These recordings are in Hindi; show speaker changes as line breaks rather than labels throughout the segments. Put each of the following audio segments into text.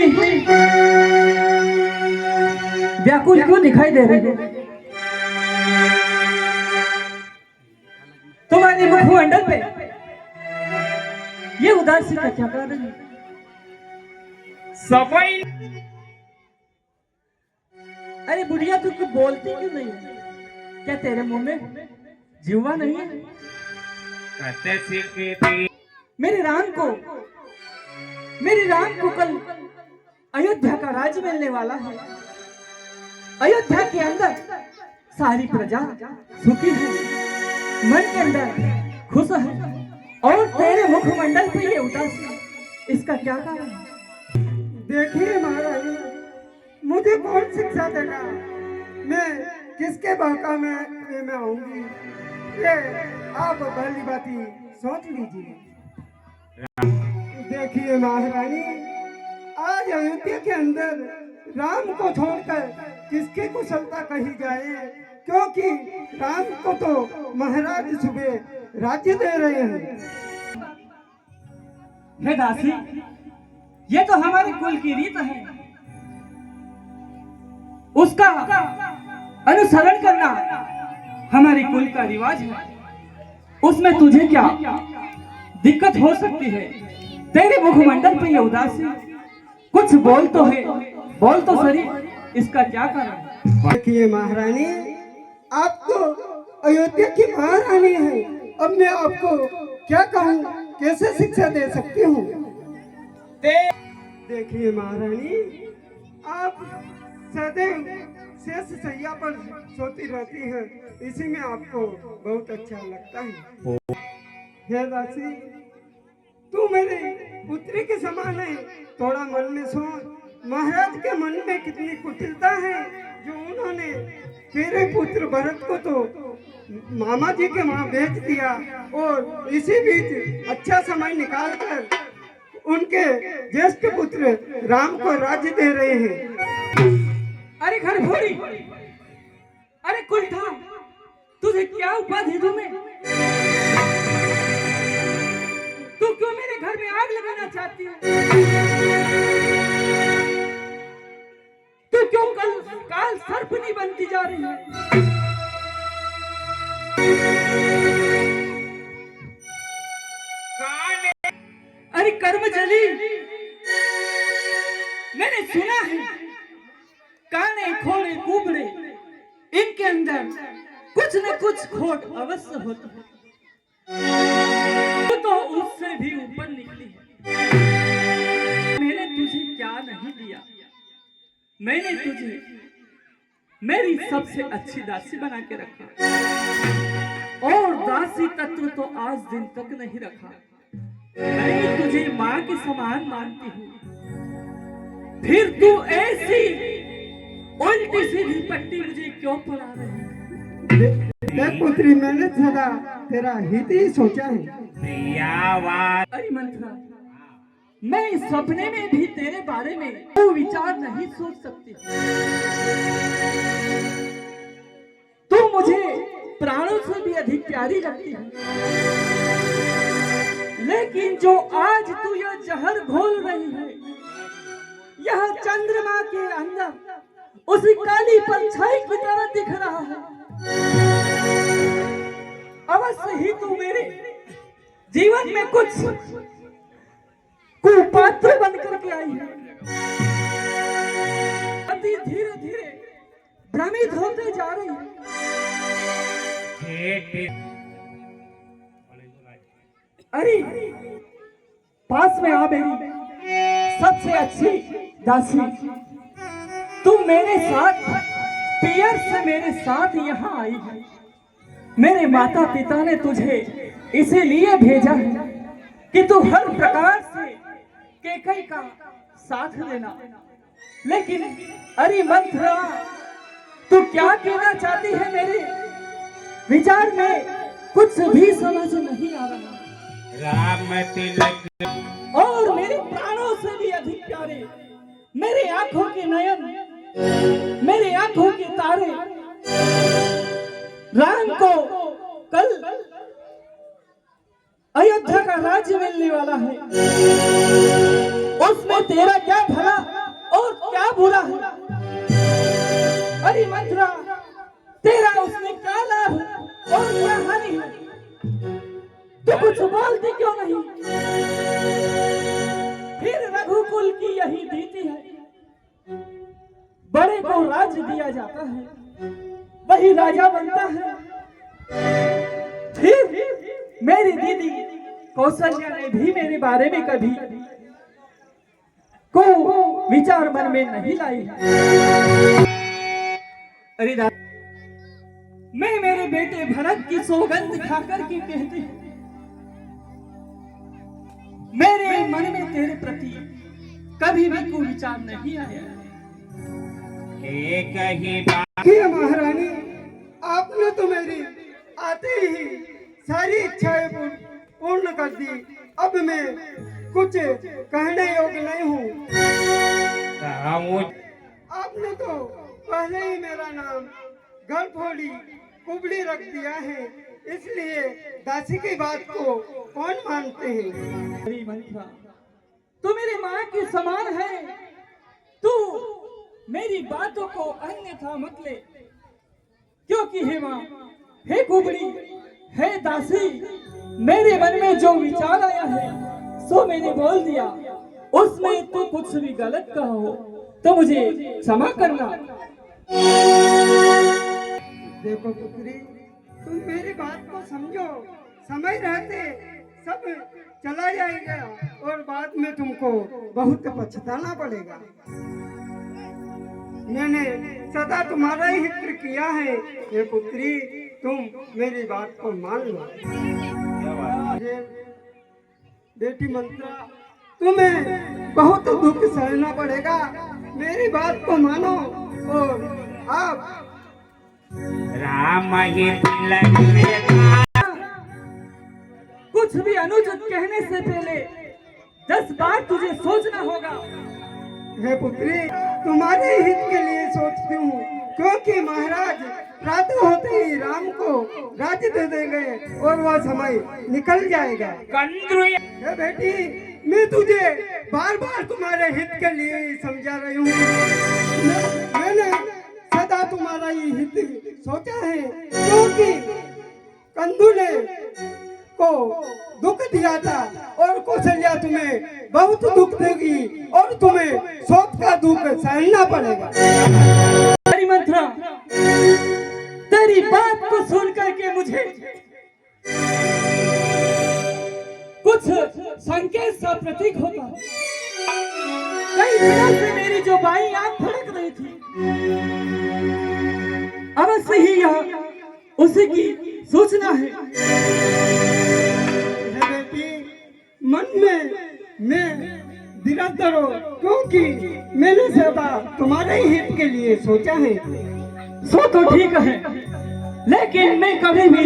इतनी व्याकुल क्यों दिखाई दे रही है? तुम्हारे मुखमंडल पे ये उदासी का क्या कारण है?
सफाई।
अरे बुढ़िया, तू कुछ बोलती क्यों नहीं? क्या तेरे मुंह में जीवा नहीं है? मेरे राम को कल अयोध्या का राज्य मिलने वाला है। अयोध्या के अंदर सारी प्रजा सुखी है, मन के अंदर खुश है, और तेरे मुखमंडल पे ये उदासी, इसका क्या कारण है?
देखिए महारानी, मुझे कौन शिक्षा देगा? मैं किसके बहका में आऊंगी? ये आप भली बाती सोच लीजिए। देखिए महारानी, आज अयोध्या के अंदर राम को छोड़कर किसकी कुशलता कही जाए, क्योंकि राम को तो महाराज सुबह राज्य दे रहे हैं।
हे दासी, ये तो हमारे कुल की रीत है, उसका अनुसरण करना हमारे कुल का रिवाज है। उसमें तुझे क्या दिक्कत हो सकती है? तेरे मुखमंडल पे ये उदासी, कुछ बोल तो है, बोल तो सही, इसका क्या कारण?
देखिए महारानी, आप तो अयोध्या की महारानी है, अब मैं आपको क्या कहूँ, कैसे शिक्षा दे सकती हूँ? देखिए महारानी, आप सदैव शेष सैया पर सोती रहती है, इसी में आपको बहुत अच्छा लगता है। हे दासी, तू मेरी पुत्री के समान है, थोड़ा मन में सोच। महाराज के मन में कितनी कुटिलता है, जो उन्होंने तेरे पुत्र भरत को तो मामा जी के वहाँ भेज दिया, और इसी बीच अच्छा समय निकालकर उनके ज्येष्ठ पुत्र राम को राज्य दे रहे हैं।
अरे घर भोरी, अरे कुंठा, तुझे क्या उपाधि दूं मैं? तू क्यों मेरे घर में आग लगाना चाहती है? तू क्यों काल सर्पनी बनती जा रही है? अरे कर्मजली, मैंने सुना है काने खोड़े कुबड़े, इनके अंदर कुछ न कुछ खोट अवश्य होता है। तो उससे भी ऊपर निकली है। मैंने तुझे क्या नहीं दिया? मैंने तुझे मेरी सबसे अच्छी दासी बना के रखा, और दासी तत्व तो आज दिन तक नहीं रखा। मैं तुझे माँ के समान मानती हूँ, फिर तू ऐसी उल्टी सीधी पट्टी मुझे क्यों पड़ा रही?
देख पुत्री, मैंने सदा तेरा हित ही सोचा है।
अरे मंथरा, मैं इस सपने में भी तेरे बारे में वो विचार नहीं सोच सकती। तू मुझे प्राणों से भी अधिक प्यारी लगती है, लेकिन जो आज तू यह जहर घोल रही है, यह चंद्रमा के अंदर उसी काली परछाई की तरह दिख रहा है। अवश्य ही तू मेरे जीवन में कुछ कुपात्र बनकर के आई है। अति धीरे धीरे भ्रमित होते जा रही है। अरे पास में आ मेरी सबसे अच्छी दासी, तू मेरे साथ पियर से मेरे साथ यहाँ आई है। मेरे माता पिता ने तुझे इसीलिए भेजा है कि तू हर प्रकार से केकई का साथ देना। लेकिन अरे मंथरा, तू क्या कहना चाहती है? मेरे विचार में कुछ भी समझ नहीं आ रहा।
राम तिलक
और मेरे प्राणों से भी अधिक प्यारे मेरे आंखों के नयन, मेरे आंखों के तारे, राम को कल अयोध्या का राज्य मिलने वाला है, उसमें तेरा क्या भला जाता है वही राजा बनता है। फिर मेरी दीदी कौशल्या ने भी मेरे बारे में कभी को विचार मन में नहीं लाई। अरे मैं मेरे बेटे भरत की सौगंध खाकर के कहती हूँ, मेरे मन में तेरे प्रति कभी भी कोई विचार नहीं आया।
एक ही बात
हे महारानी, आपने तो मेरी आते ही सारी इच्छाएं पूर्ण कर दी। अब मैं कुछ कहने योग्य नहीं हूँ।
कहा मुझ
आपने तो पहले ही मेरा नाम गलफोड़ी कुबड़ी रख दिया है, इसलिए दासी की बात को कौन मानते हैं।
अरे मंत्रा, तू मेरी माँ की समान है, तू मेरी बातों को अन्यथा मत ले, क्योंकि हे माँ, हे कुबड़ी, हे दासी, मेरे मन में जो विचार आया है सो मैंने बोल दिया। उसमें तू कुछ भी गलत कहा हो तो मुझे क्षमा करना।
देखो पुत्री, तुम मेरी बात को समझो। समय रहते सब चला जाएगा और बाद में तुमको बहुत पछताना पड़ेगा। मैंने सदा तुम्हारा ही हित किया है। ये पुत्री, तुम मेरी बात को मान लो। ये बेटी मंत्रा, तुम्हें बहुत दुख सहना पड़ेगा। मेरी बात को मानो और आप
राम ही तिलक में
कुछ भी अनुचित कहने से पहले 10 बार तुझे सोचना होगा।
हे पुत्री, तुम्हारे हित के लिए सोचती हूँ, क्योंकि महाराज प्रातः होते ही राम को राज्य दे देंगे और वह समय निकल जाएगा।
कंद्रु
हे बेटी, मैं तुझे बार बार तुम्हारे हित के लिए ही समझा रही हूँ। मैंने सदा तुम्हारा ही हित सोचा है, क्योंकि कंदू ने को दुख दिया था और कौशल्या तुम्हें बहुत दुख देगी और तुम्हें शोक का दुख सहना पड़ेगा।
अरे मंत्रा, तेरी बात को सुन करके मुझे कुछ संकेत सा प्रतीक होता है। कई दिनों से मेरी जो बाई आंख फड़क रही थी, अवश्य ही यह उसी की सूचना है।
बेटी, मन में मैं निरंतर हो, क्योंकि मैंने सदा तुम्हारे ही हित के लिए सोचा है।
सो तो ठीक है, लेकिन मैं कभी भी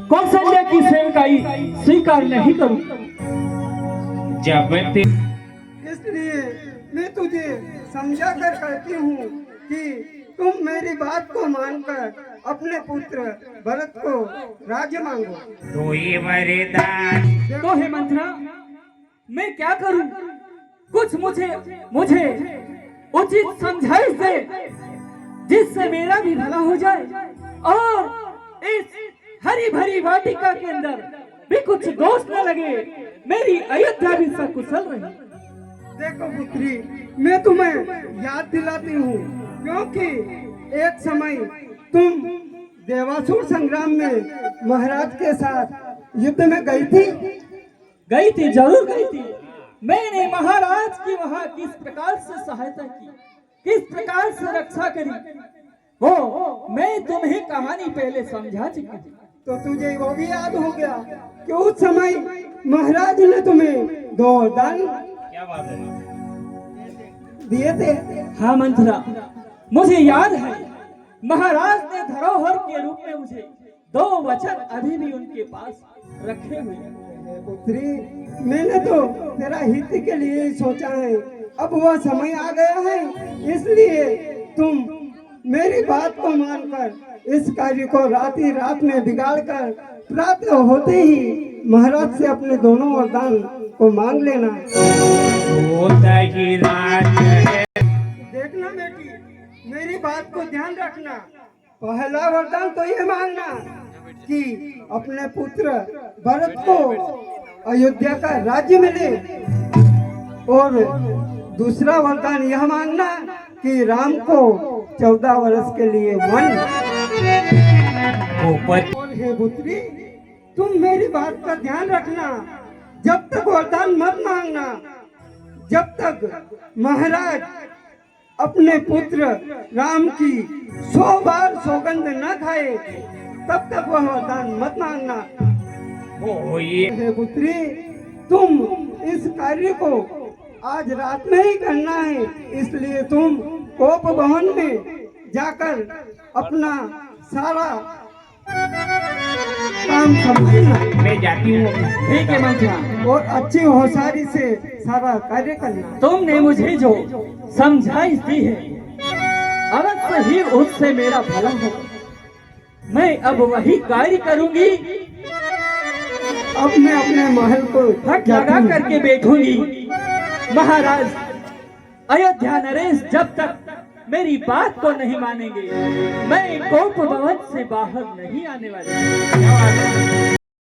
कौशल्या की सेवकाई स्वीकार नहीं करूं।
जब ते
इसलिए मैं तुझे समझा कर कहती हूँ कि तुम मेरी बात को मानकर अपने पुत्र भरत को राज्य मांगो।
कोई वरदान
तो हे मंत्रा, मैं क्या करूं? कुछ मुझे उचित समझाइश दे, जिससे मेरा भी भला हो जाए और इस हरी भरी वाटिका के अंदर भी कुछ दोष न लगे, मेरी अयोध्या भी सकुशल रहे।
देखो पुत्री, मैं तुम्हें याद दिलाती हूँ, क्योंकि एक समय तुम देवासुर संग्राम में महाराज के साथ युद्ध में गई थी,
जरूर गई थी। मैंने महाराज की वहां किस प्रकार से सहायता की, किस प्रकार से रक्षा करी, वो मैं तुम्हें कहानी पहले समझा चुकी थी।
तो तुझे वो भी याद हो गया कि उस समय महाराज ने तुम्हें 2 दान
क्या बात है?
दिए थे।
हाँ मंत्रा, मुझे याद है, महाराज ने धरोहर के रूप में मुझे 2 वचन अभी भी उनके पास रखे हुए हैं।
पुत्री, मैंने तो तेरा हित के लिए ही सोचा है। अब वह समय आ गया है, इसलिए तुम मेरी बात को मानकर इस कार्य को रात में बिगाड़ कर प्रातः होते ही महाराज से अपने दोनों वरदान को मांग लेना।
सोता ही रात है।
देखना बेटी, मेरी बात को ध्यान रखना। पहला वरदान तो ये मांगना कि अपने पुत्र भरत को अयोध्या का राज्य मिले, और दूसरा वरदान यह मांगना कि राम को 14 वर्ष के लिए वन।
भूपति
और हे पुत्री, तुम मेरी बात का ध्यान रखना। जब तक वरदान मत मांगना, जब तक महाराज अपने पुत्र राम की 100 बार सौगंध न खाए, तब तक वह वरदान मत मांगना।
होइए
हे पुत्री, तुम इस कार्य को आज रात में ही करना है, इसलिए तुम कोप भवन में जाकर अपना सारा काम संभालना
मैं जाती हूँ।
ठीक है मंत्रा,
और अच्छी होशियारी से सारा कार्य करना।
तुमने मुझे जो समझाइश दी है अवश्य ही उससे मेरा भला हो। मैं अब वही कार्य करूंगी।
अब मैं अपने महल को
हट लगा करके बैठूंगी। महाराज अयोध्या नरेश जब तक मेरी बात को नहीं मानेंगे, मैं कोप भवन से बाहर नहीं आने वाली।